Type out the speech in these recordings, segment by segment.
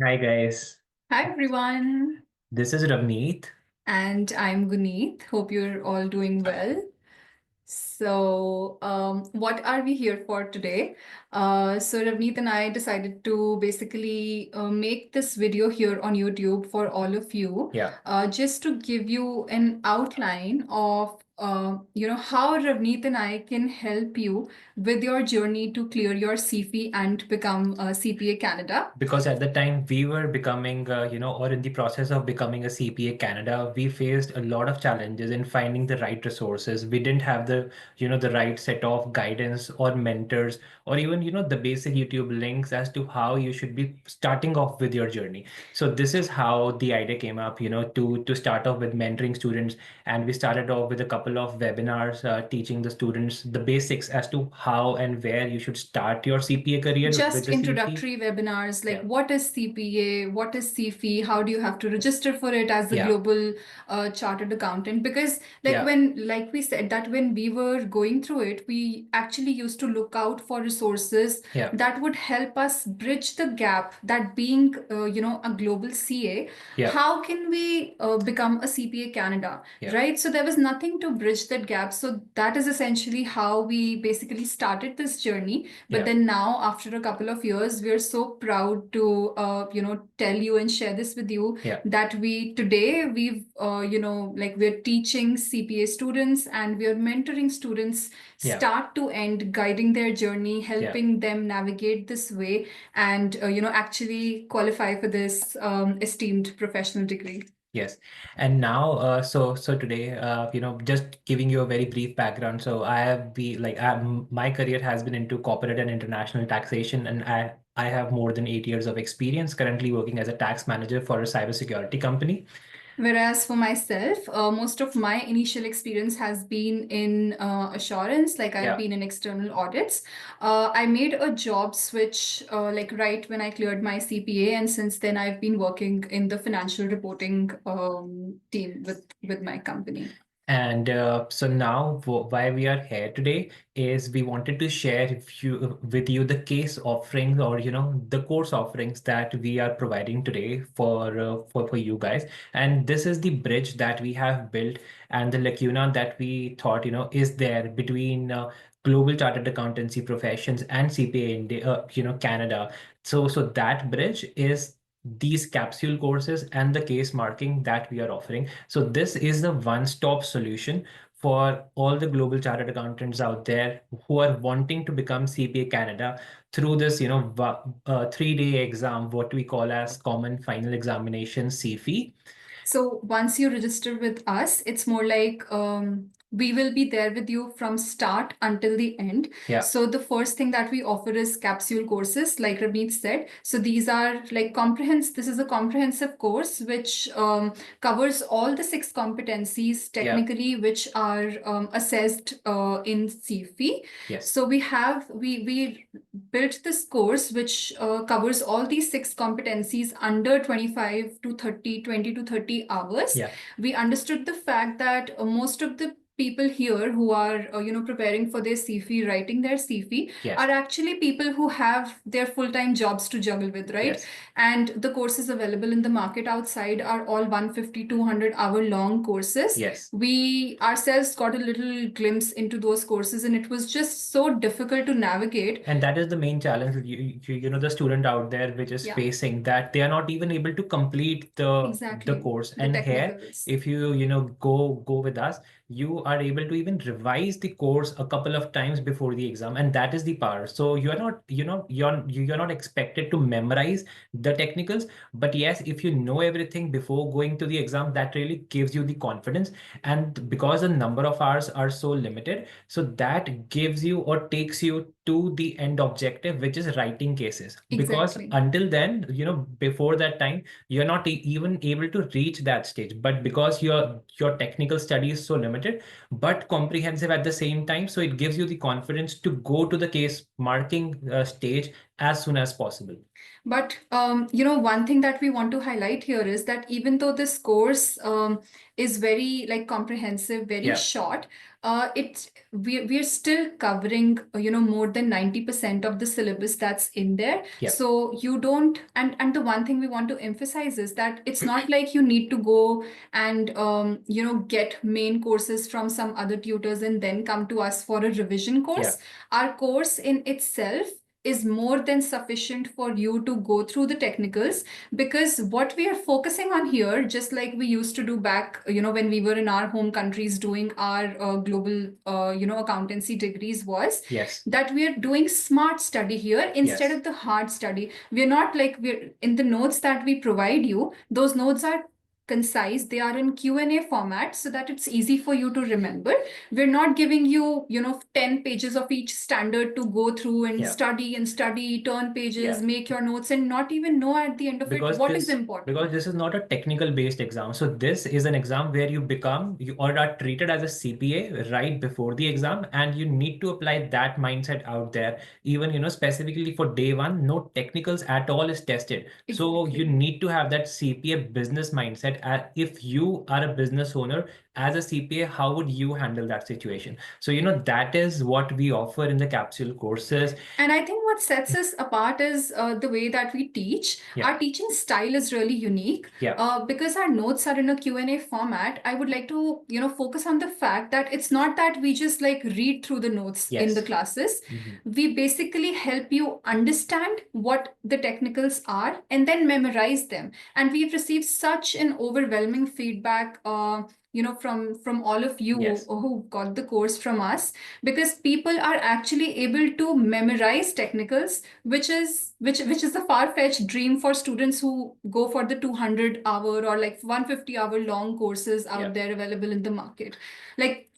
Hi guys, Hi everyone, this is Ravneet. and I'm Guneet. Hope you're all doing well. What are we here for today? Ravneet and I decided to basically make this video here on YouTube for all of you, Yeah, just to give you an outline of how Ravneet and I can help you with your journey to clear your CFE and become a CPA Canada. because at the time we were becoming, or in the process of becoming a CPA Canada, we faced a lot of challenges in finding the right resources. We didn't have the right set of guidance or mentors, or even, the basic YouTube links as to how you should be starting off with your journey. So this is how the idea came up, to start off with mentoring students. And we started off with a couple of webinars teaching the students the basics as to how and where you should start your CPA career with Just the CFE. introductory webinars like Yeah, what is CPA, what is CFE, how do you have to register for it as a yeah, global chartered accountant? Because yeah, like we said that when we were going through it, we actually used to look out for resources yeah, that would help us bridge the gap. That being a global CA, yeah, how can we become a CPA Canada, yeah, right? So there was nothing to bridge that gap. So that is essentially how we basically started this journey. But yeah, then now, after a couple of years, we're so proud to, tell you and share this with you yeah, that we're teaching CPA students and we're mentoring students yeah, start to end, guiding their journey, yeah. helping them navigate this way and, actually qualify for this esteemed professional degree. Yes. And now, so today, just giving you a very brief background. So I have my career has been into corporate and international taxation, and I have more than 8 years of experience currently working as a tax manager for a cybersecurity company. Whereas for myself, most of my initial experience has been in assurance, like I've Yeah. been in external audits. I made a job switch, like right when I cleared my CPA, and since then I've been working in the financial reporting team with my company. And so now why we are here today is we wanted to share with you the case offerings or the course offerings that we are providing today for you guys. And this is the bridge that we have built and the lacuna that we thought is there between global chartered accountancy professions and CPA India, Canada. So that bridge is these capsule courses and the case marking that we are offering. So this is the one-stop solution for all the global chartered accountants out there who are wanting to become CPA Canada through this, 3-day exam, what we call as common final examination CFE. So once you register with us, it's more like we will be there with you from start until the end. Yeah, So the first thing that we offer is capsule courses, like Ramit said. So these are like comprehensive. This is a comprehensive course which covers all the 6 competencies yeah, technically, which are assessed in CFE. yes, So we built this course which covers all these 6 competencies under 25 to 30, 20 to 30 hours. yeah, We understood the fact that most of the people here who are preparing for their CFE, writing their CFE, yes, are actually people who have their full-time jobs to juggle with, right? yes, And the courses available in the market outside are all 150, 200 hour long courses. yes. We ourselves got a little glimpse into those courses, and it was just so difficult to navigate. And that is the main challenge that the student out there which is Yeah, facing, that they are not even able to complete the exactly. course. The And here, technicals. if you go with us, you are able to even revise the course a couple of times before the exam, and that is the power. So you are not, you're not expected to memorize the technicals, but yes, if you know everything before going to the exam, that really gives you the confidence. And because the number of hours are so limited, so that gives you or takes you to the end objective, which is writing cases. Because Exactly. until then, before that time, you're not even able to reach that stage. But because your technical study is so limited, but comprehensive at the same time, so it gives you the confidence to go to the case marking stage as soon as possible. But one thing that we want to highlight here is that even though this course is very like comprehensive, very short, we're still covering more than 90% of the syllabus that's in there. So you don't, and the one thing we want to emphasize is that it's not like you need to go and get main courses from some other tutors and then come to us for a revision course. Our course in itself is more than sufficient for you to go through the technicals, because what we are focusing on here, just like we used to do back when we were in our home countries doing our global accountancy degrees, was that we are doing smart study here instead of the hard study. We're not like, we're in the notes that we provide you, those notes are concise, they are in Q&A format so that it's easy for you to remember. We're not giving you 10 pages of each standard to go through and study and study, turn pages, make your notes, and not even know at the end of it what is important. Because this is not a technical based exam. So this is an exam where you or are treated as a CPA right before the exam, and you need to apply that mindset out there. Even, specifically for day one, no technicals at all is tested. So you need to have that CPA business mindset. If you are a business owner as a CPA, how would you handle that situation? So, that is what we offer in the Capsule courses. And I think what sets us apart is the way that we teach. Our teaching style is really unique. Because our notes are in a Q&A format, I would like to, focus on the fact that it's not that we just like read through the notes in the classes. We basically help you understand what the technicals are and then memorize them. And we've received such an overwhelming feedback from all of you who got the course from us, because people are actually able to memorize technicals, which is a far-fetched dream for students who go for the 200-hour or like 150-hour long courses out there available in the market. Like,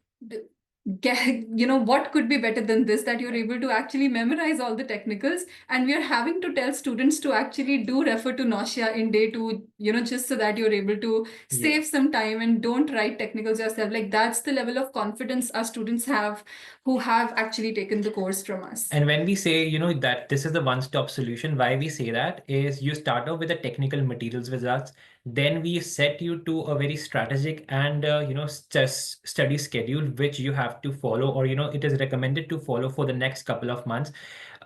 what could be better than this, that you're able to actually memorize all the technicals, and we are having to tell students to actually do refer to nausea in day 2, just so that you're able to save some time and don't write technicals yourself. Like, that's the level of confidence our students have who have actually taken the course from us. And when we say, that this is the one-stop solution, why we say that is you start off with the technical materials with us. Then we set you to a very strategic and, study schedule, which you have to follow, or, it is recommended to follow for the next couple of months.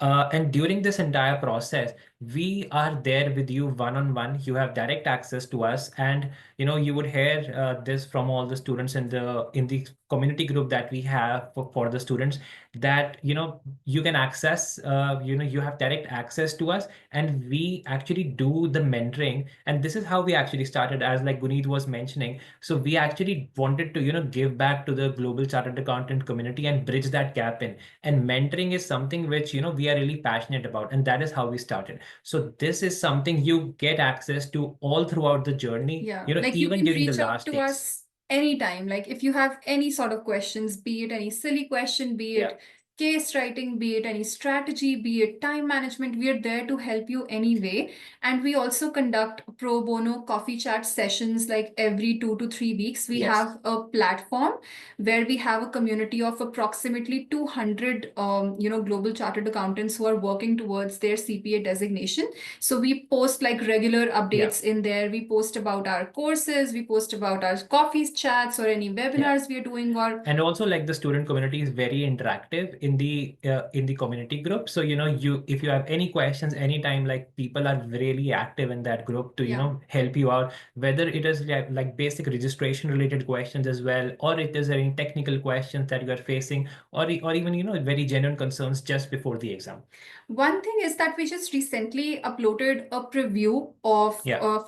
And during this entire process, we are there with you one-on-one. You have direct access to us, and you would hear this from all the students in the community group that we have for the students, that you can access, you have direct access to us, and we actually do the mentoring. And this is how we actually started, as like Guneet was mentioning. So we actually wanted to give back to the global chartered accountant community and bridge that gap in. And mentoring is something which we are really passionate about, and that is how we started. So this is something you get access to all throughout the journey, like even during the last to us anytime. Like, if you have any sort of questions, be it any silly question, be it case writing, be it any strategy, be it time management, we are there to help you anyway. And we also conduct pro bono coffee chat sessions like every 2 to 3 weeks. We have a platform where we have a community of approximately 200 global chartered accountants who are working towards their CPA designation. So we post like regular updates in there. We post about our courses, we post about our coffee chats or any webinars we are doing. And also, like, the student community is very interactive in the community group. So if you have any questions anytime, like, people are really active in that group to help you out, whether it is like basic registration related questions as well, or it is any technical questions that you are facing, or even very genuine concerns just before the exam. One thing is that we just recently uploaded a preview of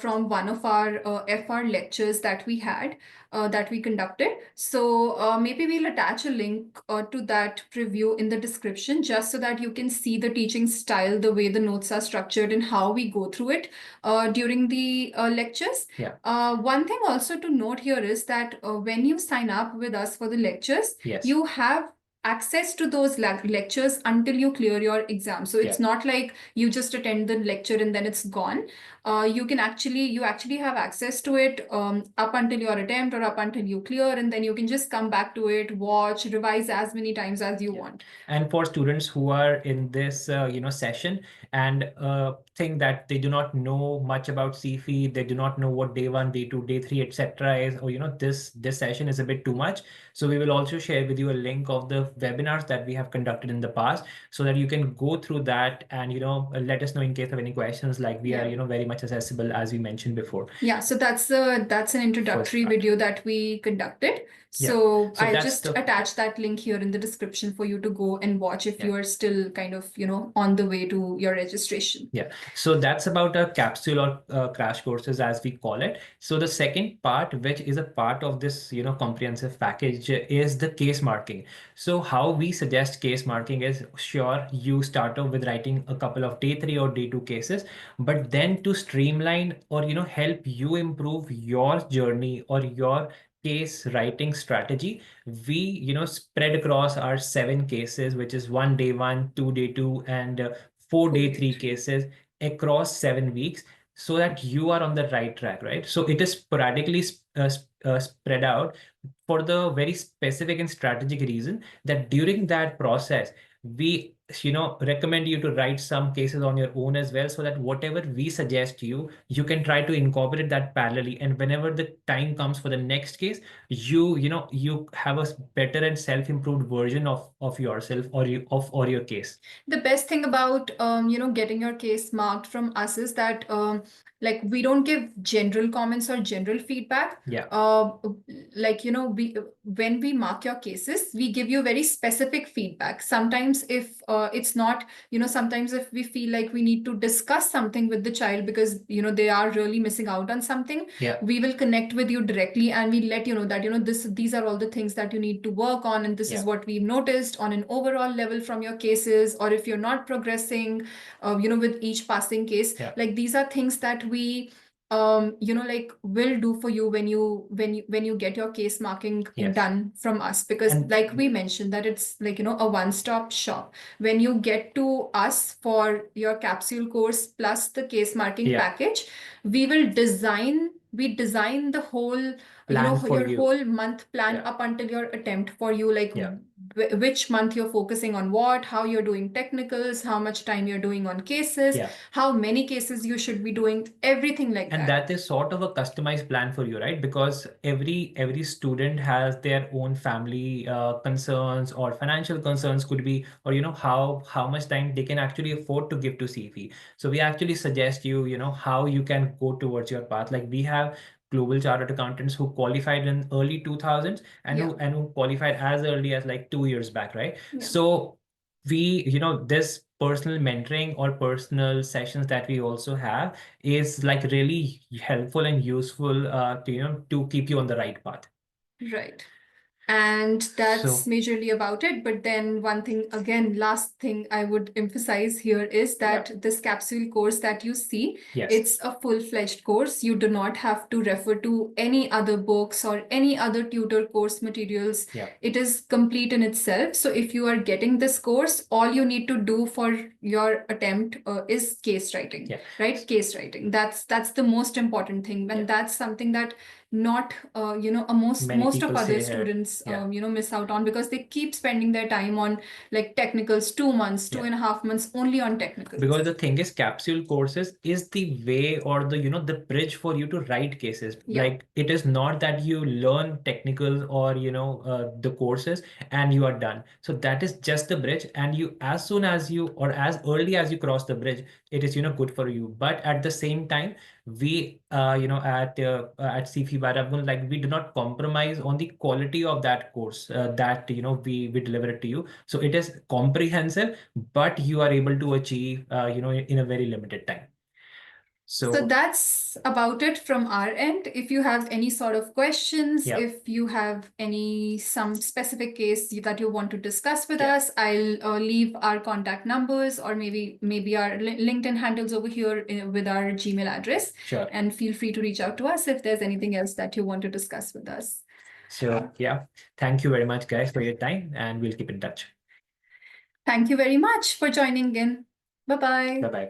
from one of our FR lectures that we had, that we conducted. So maybe we'll attach a link to that preview in the description, just so that you can see the teaching style, the way the notes are structured, and how we go through it during the lectures. One thing also to note here is that when you sign up with us for the lectures, you have access to those lectures until you clear your exam. So it's not like you just attend the lecture and then it's gone. You actually have access to it up until your attempt or up until you clear, and then you can just come back to it, watch, revise as many times as you want. And for students who are in this session, and think that they do not know much about CFE, they do not know what day one, day two, day three, etc. is, or this session is a bit too much. So we will also share with you a link of the webinars that we have conducted in the past, so that you can go through that and let us know in case of any questions. Like we are very much accessible, as we mentioned before. Yeah, so that's an introductory video that we conducted. So So I'll that's just attach that link here in the description for you to go and watch if you are still kind of, on the way to your registration. Yeah. So that's about a capsule or crash courses, as we call it. So the second part, which is a part of this, comprehensive package, is the case marking. So how we suggest case marking is, sure, you start off with writing a couple of day three or day two cases, but then to streamline or, help you improve your journey or your case writing strategy, we spread across our 7 cases, which is 1 day 1, 2 day 2, and 4 day 3 cases across 7 weeks, so that you are on the right track, right? So it is sporadically spread out for the very specific and strategic reason that during that process, we recommend you to write some cases on your own as well, so that whatever we suggest you can try to incorporate that parallelly, and whenever the time comes for the next case, you have a better and self-improved version of yourself or your case. The best thing about getting your case marked from us is that like we don't give general comments or general feedback. Like we when we mark your cases, we give you very specific feedback. Sometimes if it's not, sometimes if we feel like we need to discuss something with the child because they are really missing out on something, we will connect with you directly and we let you know that these are all the things that you need to work on, and this is what we've noticed on an overall level from your cases, or if you're not progressing with each passing case. Like these are things that we like will do for you when you get your case marking done from us, because like we mentioned that it's like a one-stop shop. When you get to us for your capsule course plus the case marking package, we design the whole your whole month plan up until your attempt for you, like which month you're focusing on what, how you're doing technicals, how much time you're doing on cases, how many cases you should be doing, everything like that. And that is sort of a customized plan for you, right? Because every student has their own family concerns or financial concerns, could be, or how much time they can actually afford to give to CFE. So we actually suggest how you can go towards your path. Like we have global chartered accountants who qualified in early 2000s and who qualified as early as like 2 years back, right? So we this personal mentoring or personal sessions that we also have is like really helpful and useful to keep you on the right path. Right. And that's majorly about it. But then one thing, again, last thing I would emphasize here is that this capsule course that you see, it's a full-fledged course. You do not have to refer to any other books or any other tutor course materials. It is complete in itself. So if you are getting this course, all you need to do for your attempt is case writing, right? Case writing. That's the most important thing. And that's something that not most of other students miss out on, because they keep spending their time on like technicals, 2 months, 2.5 months only on technicals. Because the thing is, capsule courses is the way, or the the bridge for you to write cases. Like it is not that you learn technicals or the courses and you are done. So that is just the bridge, and you, as soon as you, or as early as you cross the bridge, it is good for you. But at the same time, we at CFE by RavGun, like we do not compromise on the quality of that course that we deliver it to you. So it is comprehensive, but you are able to achieve in a very limited time. So that's about it from our end. If you have any sort of questions, if you have some specific case that you want to discuss with us, I'll leave our contact numbers, or maybe our LinkedIn handles over here with our Gmail address. And feel free to reach out to us if there's anything else that you want to discuss with us. So thank you very much, guys, for your time, and we'll keep in touch. Thank you very much for joining in. Bye-bye. Bye-bye.